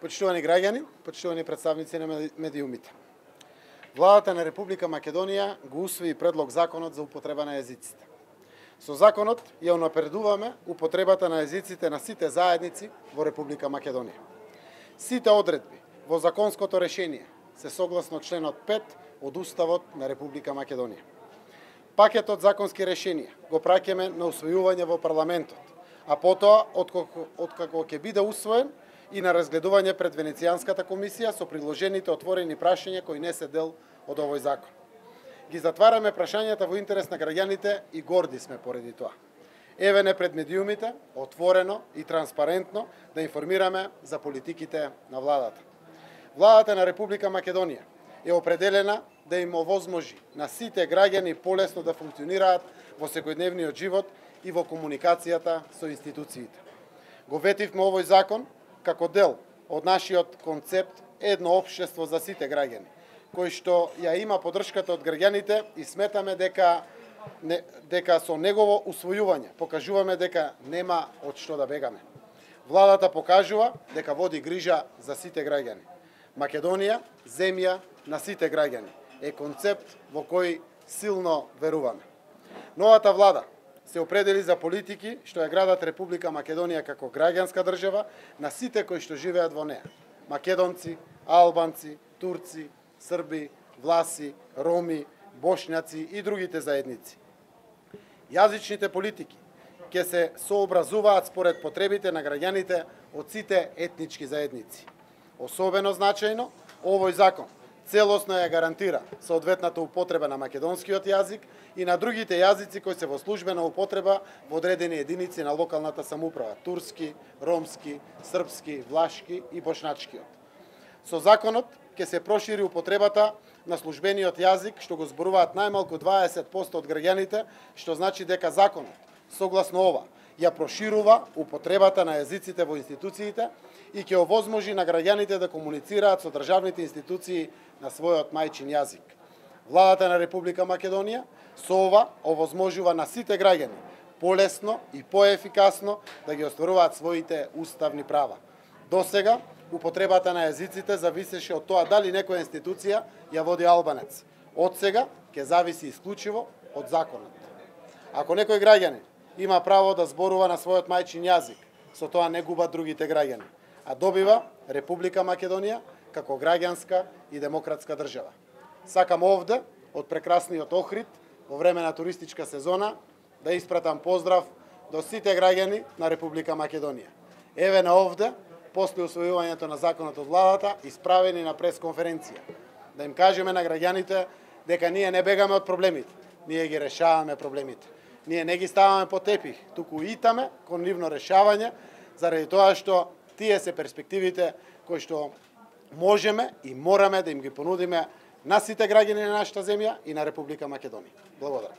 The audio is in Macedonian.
Почитувани граѓани, почитувани представници на медиумите. Владата на Република Македонија го усвои предлог законот за употреба на езиците. Со законот ја унапредуваме употребата на езиците на сите заедници во Република Македонија. Сите одредби во законското решение се согласно членот 5 од Уставот на Република Македонија. Пакетот законски решенија го праќаме на усвојување во парламентот, а потоа откако ќе биде усвоен и на разгледување пред Венецијанската комисија со приложените отворени прашања кои не се дел од овој закон. Ги затвараме прашањата во интерес на граѓаните и горди сме поради тоа. Еве не пред медиумите, отворено и транспарентно да информираме за политиките на владата. Владата на Република Македонија е определена да им овозможи на сите граѓани полесно да функционираат во секојдневниот живот и во комуникацијата со институциите. Го ветивме овој закон како дел од нашиот концепт едно општество за сите граѓани, кој што ја има поддршката од граѓаните и сметаме дека со негово усвојување покажуваме дека нема од што да бегаме. Владата покажува дека води грижа за сите граѓани. Македонија, земја на сите граѓани, е концепт во кој силно веруваме. Новата влада се определи за политики што ја градат Република Македонија како граѓанска држава на сите кои што живеат во неа. Македонци, албанци, турци, срби, власи, роми, бошњаци и другите заедници. Јазичните политики ќе се сообразуваат според потребите на граѓаните од сите етнички заедници. Особено значајно, овој закон целосно ја гарантира соодветната употреба на македонскиот јазик и на другите јазици кои се во службена употреба во одредени единици на локалната самоуправа: турски, ромски, српски, влашки и бошначкиот. Со законот ќе се прошири употребата на службениот јазик, што го зборуваат најмалку 20% од граѓаните, што значи дека законот, согласно ова, ја проширува употребата на јазиците во институциите и ќе овозможи на граѓаните да комуницираат со државните институции на својот мајчин јазик. Владата на Република Македонија со ова овозможува на сите граѓани полесно и поефикасно да ги остваруваат своите уставни права. Досега, употребата на јазиците зависеше од тоа дали некоја институција ја води албанец. Од сега ќе зависи исклучиво од законот. Ако некој граѓанин има право да зборува на својот мајчин јазик, со тоа не губат другите граѓани, а добива Република Македонија како граѓанска и демократска држава. Сакам овде, од прекрасниот Охрид, во време на туристичка сезона, да испратам поздрав до сите граѓани на Република Македонија. Еве на овде, после усвојувањето на законот од владата, исправени на пресконференција, да им кажеме на граѓаните дека ние не бегаме од проблемите, ние ги решаваме проблемите. Ние не ги ставаме по тепих, туку итаме кон нивно решавање, заради тоа што тие се перспективите кои што можеме и мораме да им ги понудиме на сите граѓани на нашата земја и на Република Македонија. Благодарам.